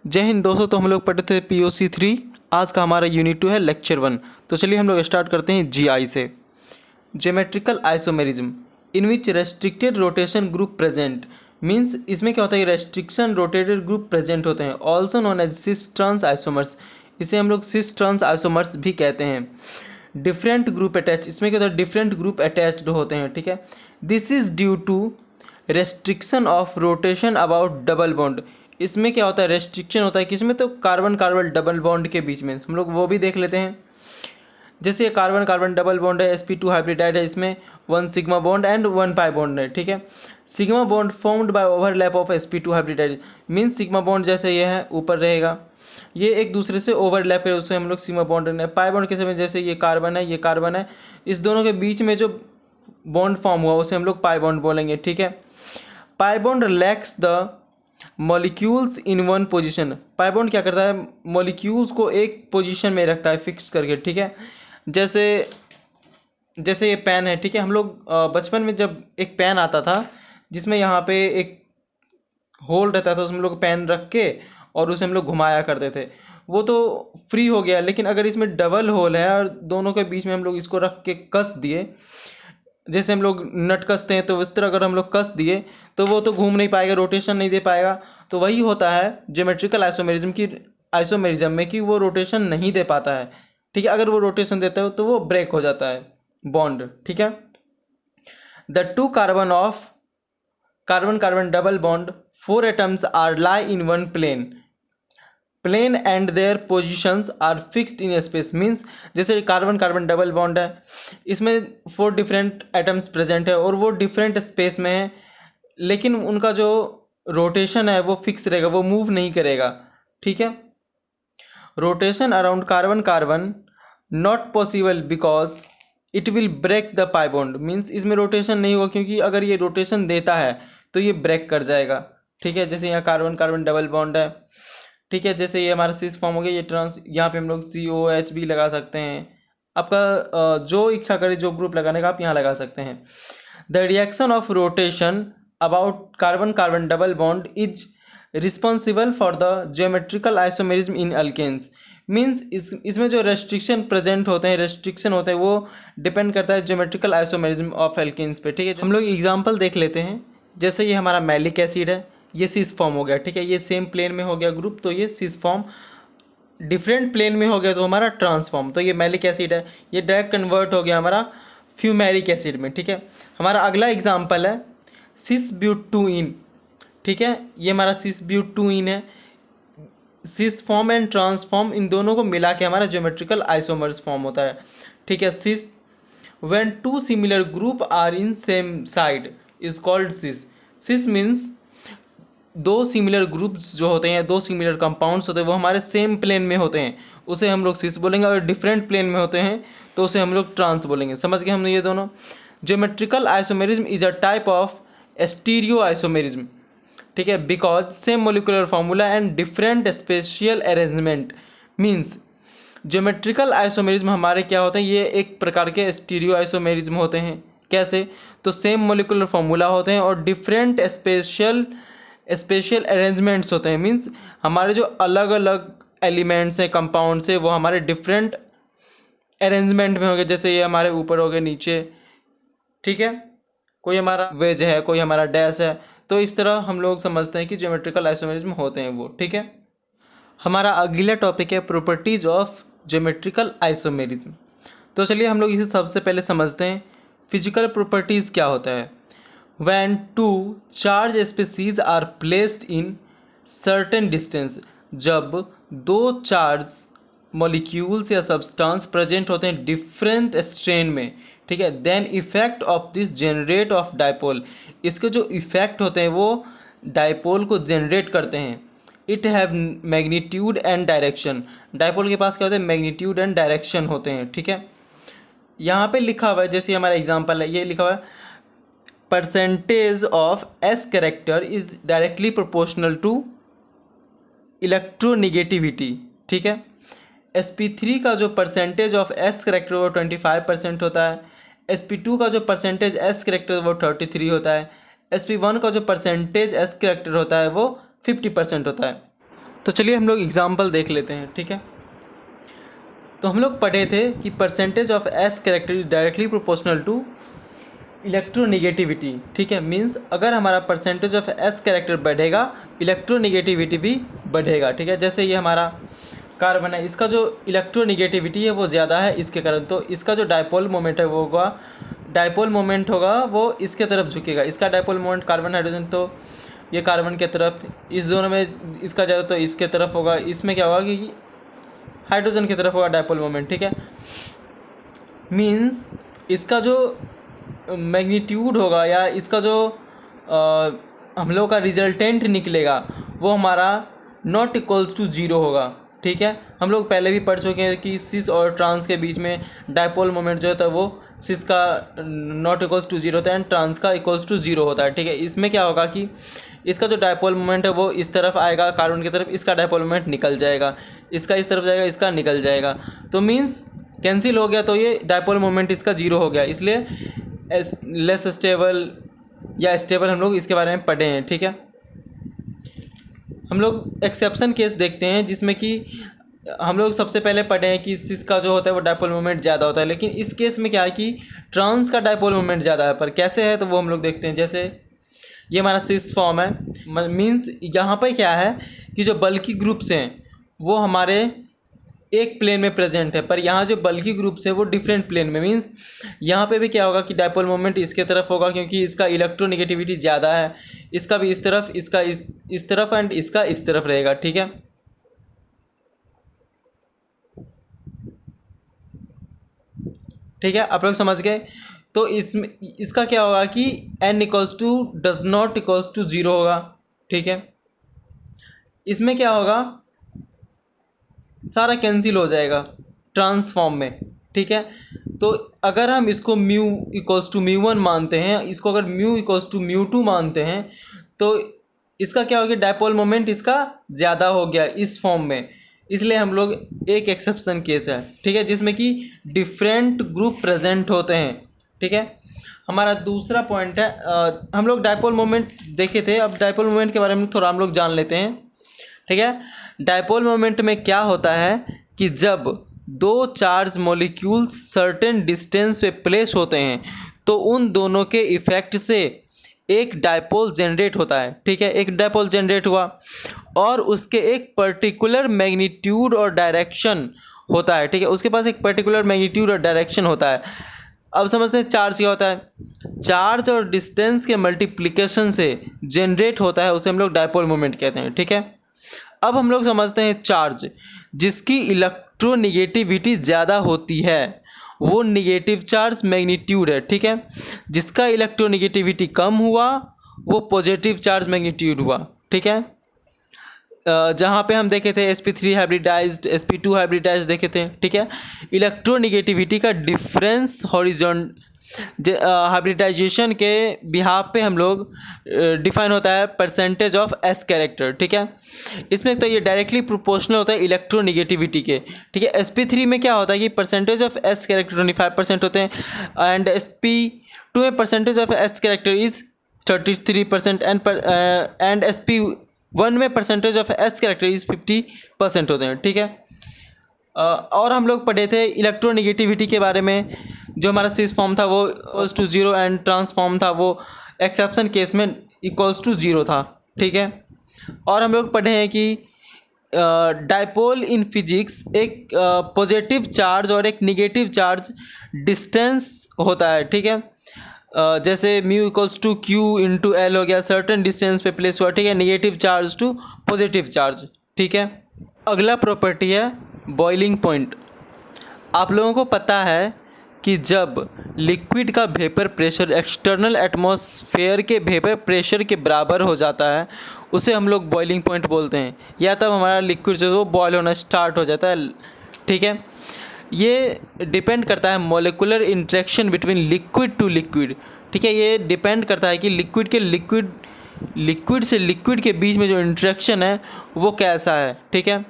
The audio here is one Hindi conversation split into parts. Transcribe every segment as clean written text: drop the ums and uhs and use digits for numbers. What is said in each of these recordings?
जय हिंद दोस्तों। तो हम लोग पढ़े थे POC 3। आज का हमारा यूनिट 2 है लेक्चर 1। तो चलिए हम लोग स्टार्ट करते हैं GI से। ज्योमेट्रिकल आइसोमेरिज्म इन विच restricted rotation group present. Means इसमें क्या होता है, रेस्ट्रिक्शन रोटेटेड ग्रुप प्रेजेंट होते हैं, also known as cis trans isomers. इसे हम लोग सिस ट्रांस आइसोमर्स भी कहते हैं। डिफरेंट ग्रुप अटैच, इसमें क्या होता है, डिफरेंट ग्रुप अटैच्ड होते हैं। ठीक है, this is due to restriction of rotation about double bond. इसमें क्या होता है, रेस्ट्रिक्शन होता है किसमें, तो कार्बन कार्बन डबल बॉन्ड के बीच में। हम लोग वो भी देख लेते हैं। जैसे कार्बन कार्बन डबल बॉन्ड है, sp2 हाइब्रिडाइड है, इसमें 1 sigma bond and 1 pi bond है। ठीक है, sigma bond formed by overlap of sp2 hybridized. Means sigma bond जैसे ये है ऊपर रहेगा, ये एक दूसरे से ओवरलैप है, उससे हम लोग सिग्मा बॉन्ड रहे। पाई बॉन्ड कैसे में, जैसे ये कार्बन है, ये कार्बन है, इस दोनों के बीच में जो बॉन्ड फॉर्म हुआ उसे हम लोग पाई बॉन्ड बोलेंगे। ठीक है, pi bond relax the molecules in one position. Pi bond क्या करता है, मॉलिक्यूल्स को एक पोजीशन में रखता है फिक्स करके। ठीक है, जैसे जैसे ये पेन है। ठीक है, हम लोग बचपन में जब एक पेन आता था जिसमें यहाँ पे एक होल रहता था, उसमें लोग पेन रख के और उसे हम लोग घुमाया करते थे, वो तो फ्री हो गया। लेकिन अगर इसमें डबल होल है और दोनों के बीच में हम लोग इसको रख के कस दिए, जैसे हम लोग नट कसते हैं, तो इस तरह अगर हम लोग कस दिए तो वो तो घूम नहीं पाएगा, रोटेशन नहीं दे पाएगा। तो वही होता है ज्योमेट्रिकल आइसोमेरिज्म में कि वो रोटेशन नहीं दे पाता है। ठीक है, अगर वो रोटेशन देता है तो वो ब्रेक हो जाता है बॉन्ड। ठीक है, the two carbon of carbon carbon double bond 4 atoms are lie in one plane and their positions are fixed in space. Means जैसे कार्बन कार्बन डबल बॉन्ड है, इसमें 4 डिफरेंट एटम्स प्रेजेंट है और वो डिफरेंट स्पेस में है, लेकिन उनका जो रोटेशन है वो फिक्स रहेगा, वो मूव नहीं करेगा। ठीक है, rotation around carbon carbon not possible because it will break the pi bond. Means इसमें रोटेशन नहीं होगा क्योंकि अगर ये रोटेशन देता है तो ये ब्रेक कर जाएगा। ठीक है, जैसे यहाँ कार्बन कार्बन डबल बॉन्ड है। ठीक है, जैसे ये हमारा सिस फॉर्म हो गया, ये ट्रांस, यहाँ पे हम लोग COH भी लगा सकते हैं। आपका जो इच्छा करे, जो ग्रुप लगाने का आप यहाँ लगा सकते हैं। The reaction of rotation about carbon carbon double bond is responsible for the geometrical isomerism in alkenes. Means इसमें जो रेस्ट्रिक्शन होते हैं वो डिपेंड करता है ज्योमेट्रिकल आइसोमेरिज्म ऑफ एल्केन्स पे। ठीक है, हम लोग एग्जांपल देख लेते हैं। जैसे ये हमारा मैलिक एसिड है, ये सिस फॉर्म हो गया। ठीक है, ये सेम प्लेन में हो गया ग्रुप, तो ये सिस फॉर्म। डिफरेंट प्लेन में हो गया तो हमारा ट्रांसफॉर्म। तो ये मैलिक एसिड है, ये डायरेक्ट कन्वर्ट हो गया हमारा फ्यूमेरिक एसिड में। ठीक है, हमारा अगला एग्जाम्पल है सिस ब्यूटूइन। ठीक है, ये हमारा सिस ब्यूटूइन है। सिस फॉर्म एंड ट्रांसफॉर्म, इन दोनों को मिला के हमारा ज्योमेट्रिकल आइसोमर्स फॉर्म होता है। ठीक है, cis when two similar group are in same side is called cis. Cis means दो सिमिलर ग्रुप्स जो होते हैं, दो सिमिलर कंपाउंड्स होते हैं, वो हमारे सेम प्लेन में होते हैं, उसे हम लोग सिस बोलेंगे। अगर डिफरेंट प्लेन में होते हैं तो उसे हम लोग ट्रांस बोलेंगे। समझ गए हमने ये दोनों। Geometrical isomerism is a type of stereo isomerism. ठीक है, because same molecular formula and different spatial arrangement. Means geometrical isomerism हमारे क्या होते हैं, ये एक प्रकार के स्टीरियो आइसोमेरिज्म होते हैं। कैसे, तो सेम मोलिकुलर फार्मूला होते हैं और डिफरेंट स्पेशल अरेंजमेंट्स होते हैं। मीन्स हमारे जो अलग अलग एलिमेंट्स हैं, कंपाउंड्स हैं, वो हमारे डिफरेंट अरेंजमेंट में हो गए। जैसे ये हमारे ऊपर हो गए, नीचे। ठीक है, कोई हमारा वेज है, कोई हमारा डैश है। तो इस तरह हम लोग समझते हैं कि ज्योमेट्रिकल आइसोमेरिज्म होते हैं वो। ठीक है, हमारा अगला टॉपिक है प्रॉपर्टीज ऑफ ज्योमेट्रिकल आइसोमेरिज्म। तो चलिए हम लोग इसे सबसे पहले समझते हैं, फिजिकल प्रॉपर्टीज़ क्या होता है। When two charge species are placed in certain distance, जब दो चार्ज मॉलिक्यूल्स या सब्सटेंस प्रेजेंट होते हैं डिफरेंट स्ट्रेन में। ठीक है, then effect of this generate of dipole. इसके जो इफेक्ट होते हैं वो डायपोल को जनरेट करते हैं। It have magnitude and direction. Dipole के पास क्या होता है, मैग्नीट्यूड एंड डायरेक्शन होते हैं। ठीक है, यहाँ पे लिखा हुआ है, जैसे हमारा एग्जाम्पल है, ये लिखा हुआ है percentage of S character is directly proportional to electronegativity. ठीक है, sp3 का जो परसेंटेज ऑफ S कैरेक्टर वो 25% होता है। sp2 का जो परसेंटेज S कैरेक्टर वो 33 होता है। sp1 का जो परसेंटेज S कैरेक्टर होता है वो 50% होता है। तो चलिए हम लोग एग्जाम्पल देख लेते हैं, ठीक है। तो हम लोग पढ़े थे कि percentage of S character is directly proportional to electronegativity, ठीक है। मीन्स अगर हमारा परसेंटेज ऑफ एस कैरेक्टर बढ़ेगा इलेक्ट्रोनेगेटिविटी भी बढ़ेगा, ठीक है। जैसे ये हमारा कार्बन है, इसका जो इलेक्ट्रोनेगेटिविटी है वो ज़्यादा है इसके कारण, तो इसका जो डायपोल मोमेंट है वो होगा, डायपोल मोमेंट होगा वो इसके तरफ झुकेगा। इसका डायपोल मोमेंट कार्बन हाइड्रोजन, तो ये कार्बन के तरफ, इस दोनों में इसका ज़्यादा तो इसके तरफ होगा, इसमें क्या होगा कि हाइड्रोजन की तरफ होगा डायपोल मोमेंट, ठीक है। मीन्स इसका जो मैग्नीट्यूड होगा या इसका जो हम लोग का रिजल्टेंट निकलेगा वो हमारा नॉट इक्वल्स टू ज़ीरो होगा, ठीक है। हम लोग पहले भी पढ़ चुके हैं कि सिस और ट्रांस के बीच में डायपोल मोमेंट जो होता है वो सिस का नॉट इक्वल्स टू ज़ीरो होता है एंड ट्रांस का इक्वल्स टू ज़ीरो होता है, ठीक है। इसमें क्या होगा कि इसका जो डायपोल मोमेंट है वो इस तरफ आएगा कार्बन की तरफ, इसका डायपोल मोमेंट निकल जाएगा, इसका इस तरफ जाएगा, इसका निकल जाएगा, तो मीन्स कैंसिल हो गया, तो ये डायपोल मोमेंट इसका जीरो हो गया। इसलिए लेस स्टेबल या स्टेबल हम लोग इसके बारे में पढ़े हैं, ठीक है। हम लोग एक्सेप्शन केस देखते हैं जिसमें कि हम लोग सबसे पहले पढ़े हैं कि सिस का जो होता है वो डायपोल मोमेंट ज़्यादा होता है, लेकिन इस केस में क्या है कि ट्रांस का डायपोल मोमेंट ज़्यादा है, पर कैसे है तो वो हम लोग देखते हैं। जैसे ये हमारा सिस फॉर्म है, मीन्स यहाँ पर क्या है कि जो बल्कि ग्रुप्स हैं वो हमारे एक प्लेन में प्रेजेंट है, पर यहाँ जो बल्कि ग्रुप्स है वो डिफरेंट प्लेन में। मीन्स यहाँ पे भी क्या होगा कि डायपोल मोमेंट इसके तरफ होगा क्योंकि इसका इलेक्ट्रोनेगेटिविटी ज़्यादा है, इसका भी इस तरफ, इसका इस तरफ एंड इसका इस तरफ रहेगा, ठीक है। ठीक है, आप लोग समझ गए। तो इसमें इसका क्या होगा कि n equals to does not equals to zero होगा, ठीक है। इसमें क्या होगा, सारा कैंसिल हो जाएगा ट्रांसफॉर्म में, ठीक है। तो अगर हम इसको mu equals to mu one मानते हैं, इसको अगर mu equals to mu two मानते हैं, तो इसका क्या हो गया, डायपोल मोमेंट इसका ज़्यादा हो गया इस फॉर्म में। इसलिए हम लोग एक एक्सेप्शन केस है, ठीक है, जिसमें कि डिफरेंट ग्रुप प्रेजेंट होते हैं, ठीक है। हमारा दूसरा पॉइंट है, हम लोग डायपोल मोमेंट देखे थे, अब डायपोल मोमेंट के बारे में थोड़ा हम लोग जान लेते हैं, ठीक है। डायपोल मोमेंट में क्या होता है कि जब दो चार्ज मॉलिक्यूल्स सर्टेन डिस्टेंस पे प्लेस होते हैं तो उन दोनों के इफेक्ट से एक डायपोल जनरेट होता है, ठीक है। एक डायपोल जनरेट हुआ और उसके एक पर्टिकुलर मैग्नीट्यूड और डायरेक्शन होता है, ठीक है। उसके पास एक पर्टिकुलर मैग्नीट्यूड और डायरेक्शन होता है। अब समझते हैं चार्ज क्या होता है। चार्ज और डिस्टेंस के मल्टीप्लिकेशन से जनरेट होता है, उसे हम लोग डायपोल मोमेंट कहते हैं, ठीक है। अब हम लोग समझते हैं चार्ज जिसकी इलेक्ट्रोनेगेटिविटी ज़्यादा होती है वो निगेटिव चार्ज मैग्नीट्यूड है, ठीक है। जिसका इलेक्ट्रोनेगेटिविटी कम हुआ वो पॉजिटिव चार्ज मैग्नीट्यूड हुआ, ठीक है। जहाँ पे हम देखे थे sp3 हाइब्रिडाइज्ड, sp2 हाइब्रिडाइज्ड देखे थे, ठीक है। इलेक्ट्रोनेगेटिविटी का डिफरेंस हॉरिजॉन्ट हाइब्रिडाइजेशन के बिहाफ पे हम लोग डिफाइन होता है परसेंटेज ऑफ एस कैरेक्टर, ठीक है। इसमें तो ये डायरेक्टली प्रोपोर्शनल होता है इलेक्ट्रोनेगेटिविटी के, ठीक है। sp3 में क्या होता है कि परसेंटेज ऑफ एस कैरेक्टर 25% होते हैं एंड sp2 में percentage of S character is 33% and sp1 में percentage of S character is 50% होते हैं, ठीक है। और हम लोग पढ़े थे इलेक्ट्रोनेगेटिविटी के बारे में। जो हमारा सिस फॉर्म था वो equals to zero and trans form था वो एक्सेप्शन केस में इक्वल्स टू ज़ीरो था, ठीक है। और हम लोग पढ़े हैं कि डायपोल इन फिजिक्स एक पॉजिटिव चार्ज और एक निगेटिव चार्ज डिस्टेंस होता है, ठीक है। जैसे mu equals to q into l हो गया, सर्टेन डिस्टेंस पे प्लेस हुआ, ठीक है, negative charge to positive charge, ठीक है। अगला प्रॉपर्टी है बॉइलिंग पॉइंट। आप लोगों को पता है कि जब लिक्विड का वेपर प्रेशर एक्सटर्नल एटमॉस्फेयर के वेपर प्रेशर के बराबर हो जाता है उसे हम लोग बॉइलिंग पॉइंट बोलते हैं, या तब हमारा लिक्विड जो है वो बॉयल होना स्टार्ट हो जाता है, ठीक है। ये डिपेंड करता है molecular interaction between liquid to liquid, ठीक है। ये डिपेंड करता है कि लिक्विड से लिक्विड के बीच में जो इंटरेक्शन है वो कैसा है, ठीक है।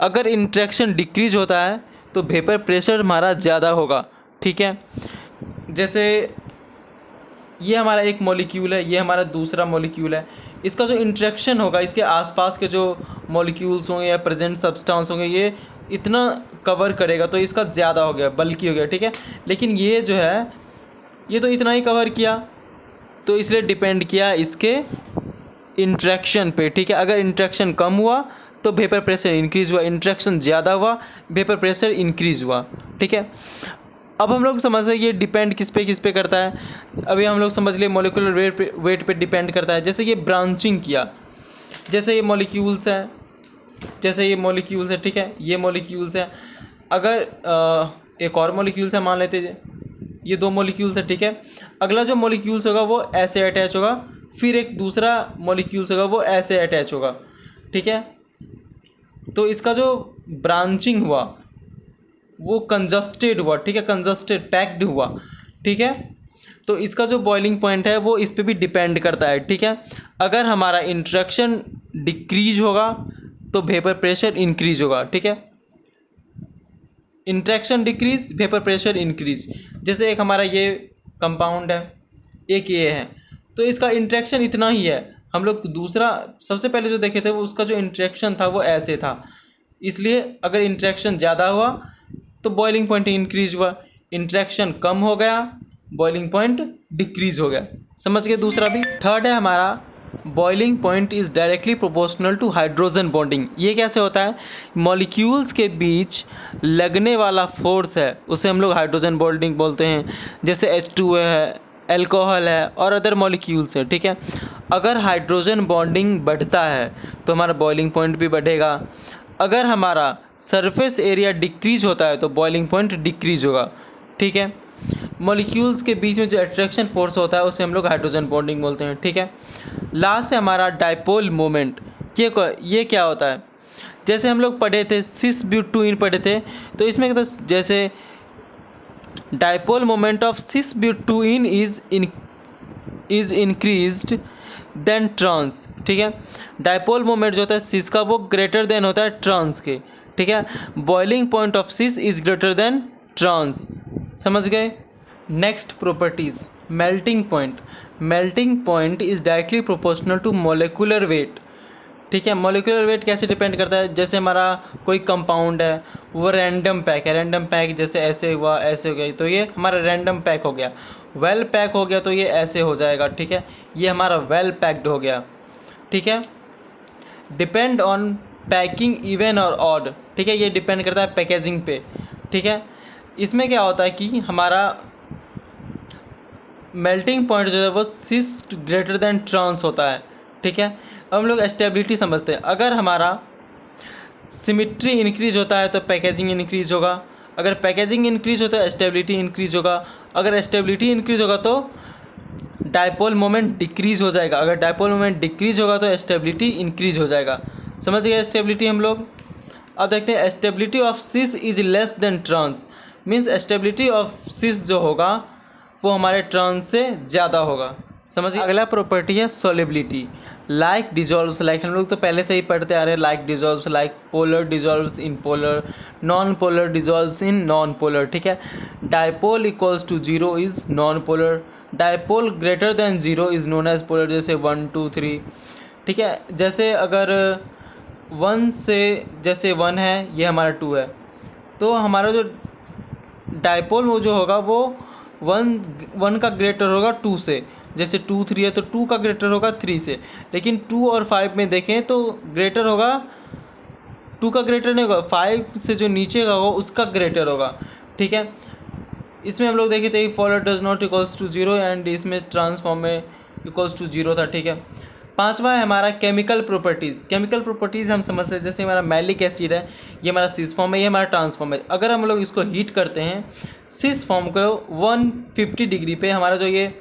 अगर इंटरेक्शन डिक्रीज होता है तो वेपर प्रेशर हमारा ज़्यादा होगा, ठीक है। जैसे ये हमारा एक मॉलिक्यूल है, ये हमारा दूसरा मॉलिक्यूल है, इसका जो इंटरेक्शन होगा इसके आसपास के जो मॉलिक्यूल्स होंगे या प्रेजेंट सब्सटेंस होंगे ये इतना कवर करेगा, तो इसका ज़्यादा हो गया, बल्कि हो गया, ठीक है। लेकिन ये जो है ये तो इतना ही कवर किया, तो इसलिए डिपेंड किया इसके इंट्रैक्शन पे, ठीक है। अगर इंट्रैक्शन कम हुआ तो वेपर प्रेशर इंक्रीज़ हुआ, इंट्रैक्शन ज़्यादा हुआ वेपर प्रेशर इंक्रीज़ हुआ, ठीक है। अब हम लोग समझ रहे ये डिपेंड किस पे करता है। अभी हम लोग समझ लिए मॉलिक्यूलर वेट पे डिपेंड करता है। जैसे ये ब्रांचिंग किया, जैसे ये मॉलिक्यूल्स है, ठीक है, ये मॉलिक्यूल्स है। अगर एक और मॉलिक्यूल्स है मान लेते हैं, ये 2 मॉलिक्यूल्स है, ठीक है। अगला जो मॉलिक्यूल्स होगा वो ऐसे अटैच होगा, फिर एक दूसरा मॉलिक्यूल्स होगा वो ऐसे अटैच होगा, ठीक है। तो इसका जो ब्रांचिंग हुआ वो कंजस्टेड हुआ, ठीक है, कंजस्टेड पैक्ड हुआ, ठीक है। तो इसका जो बॉइलिंग पॉइंट है वो इस पे भी डिपेंड करता है, ठीक है। अगर हमारा इंट्रैक्शन डिक्रीज होगा तो वेपर प्रेशर इंक्रीज होगा, ठीक है। Interaction decrease vapour pressure increase. जैसे एक हमारा ये कंपाउंड है, एक ये है, तो इसका इंट्रैक्शन इतना ही है। हम लोग दूसरा सबसे पहले जो देखे थे वो उसका जो इंट्रैक्शन था वो ऐसे था, इसलिए अगर इंट्रैक्शन ज़्यादा हुआ तो बॉइलिंग पॉइंट इंक्रीज हुआ, इंट्रैक्शन कम हो गया बॉइलिंग पॉइंट डिक्रीज हो गया। समझ गए। दूसरा भी थर्ड है हमारा boiling point is directly proportional to hydrogen bonding. ये कैसे होता है, मॉलिक्यूल्स के बीच लगने वाला फोर्स है उसे हम लोग हाइड्रोजन बॉन्डिंग बोलते हैं। जैसे H2 है, अल्कोहल है और अदर मॉलिक्यूल्स है, ठीक है। अगर हाइड्रोजन बॉन्डिंग बढ़ता है तो हमारा बॉइलिंग पॉइंट भी बढ़ेगा। अगर हमारा सरफेस एरिया डिक्रीज होता है तो बॉइलिंग पॉइंट डिक्रीज होगा, ठीक है। मॉलिक्यूल्स के बीच में जो अट्रैक्शन फोर्स होता है उसे हम लोग हाइड्रोजन बॉन्डिंग बोलते हैं, ठीक है। लास्ट है हमारा डाइपोल मोमेंट। ये क्या होता है, जैसे हम लोग पढ़े थे सिस ब्यूटेन पढ़े थे, तो इसमें तो जैसे dipole moment of cis butane is increased than trans, ठीक है। डाइपोल मोमेंट जो होता है सिस का वो ग्रेटर देन होता है ट्रांस के, ठीक है। Boiling point of cis is greater than trans. समझ गए। Next properties, melting point. Melting point is directly proportional to molecular weight, ठीक है। मोलिकुलर वेट कैसे डिपेंड करता है, जैसे हमारा कोई कंपाउंड है वो रैंडम पैक है, रैंडम पैक जैसे ऐसे हुआ ऐसे हो गया तो ये हमारा रैंडम पैक हो गया। वेल पैक हो गया तो ये ऐसे हो जाएगा, ठीक है। ये हमारा वेल पैक्ड हो गया, ठीक है। डिपेंड ऑन पैकिंग इवन और ऑड, ठीक है। ये डिपेंड करता है पैकेजिंग पे, ठीक है। इसमें क्या होता है कि हमारा मेल्टिंग पॉइंट जो है वो सिस ग्रेटर देन ट्रांस होता है, ठीक है। अब हम लोग स्टेबिलिटी समझते हैं। अगर हमारा सिमिट्री इंक्रीज होता है तो पैकेजिंग इंक्रीज होगा, अगर पैकेजिंग इंक्रीज होता है स्टेबिलिटी इंक्रीज होगा, अगर स्टेबिलिटी इंक्रीज होगा तो डाइपोल मोमेंट डिक्रीज हो जाएगा, अगर डाइपोल मोमेंट डिक्रीज होगा तो स्टेबिलिटी इंक्रीज हो जाएगा। समझ गए स्टेबिलिटी हम लोग। अब देखते हैं stability of cis is less than trans, means stability of cis जो होगा वो हमारे ट्रांस से ज़्यादा होगा। समझिए। अगला प्रॉपर्टी है सॉलिबिलिटी। लाइक डिजॉल्व्स, लाइक हम लोग तो पहले से ही पढ़ते आ रहे हैं, like dissolves, like polar dissolves in polar, non polar dissolves in non polar, ठीक है। Dipole equals to 0 is non polar, dipole greater than 0 is known as polar, जैसे 1 2 3, ठीक है। जैसे अगर 1 से जैसे 1 है ये हमारा 2 है, तो हमारा जो डाइपोल वो जो होगा वो 1 का ग्रेटर होगा 2 से, जैसे 2 3 है तो 2 का ग्रेटर होगा 3 से। लेकिन 2 और 5 में देखें तो ग्रेटर होगा, 2 का ग्रेटर नहीं होगा, 5 से जो नीचे का होगा उसका ग्रेटर होगा, ठीक है। इसमें हम लोग देखे थे polar does not equals to 0 and इसमें ट्रांसफॉर्म में इक्वल्स टू 0 था, ठीक है। पांचवा है हमारा केमिकल प्रॉपर्टीज़। केमिकल प्रॉपर्टीज़ हम समझते हैं, जैसे हमारा मैलिक एसिड है ये हमारा सिस फॉर्म है, ये हमारा ट्रांसफॉर्म है। अगर हम लोग इसको हीट करते हैं सिस फॉर्म को 150 डिग्री पे, हमारा जो ये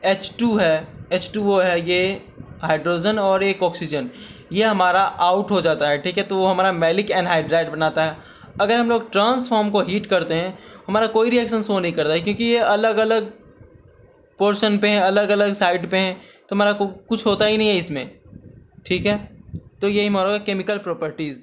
H2 है, H2O है, ये हाइड्रोजन और एक ऑक्सीजन, ये हमारा आउट हो जाता है, ठीक है। तो वो हमारा मैलिक एनहाइड्राइड बनाता है। अगर हम लोग ट्रांसफॉर्म को हीट करते हैं हमारा कोई रिएक्शन शो नहीं करता है, क्योंकि ये अलग अलग पोर्शन पे हैं, अलग अलग साइड पे हैं, तो हमारा कुछ होता ही नहीं है इसमें, ठीक है। तो यही हमारा केमिकल प्रॉपर्टीज़।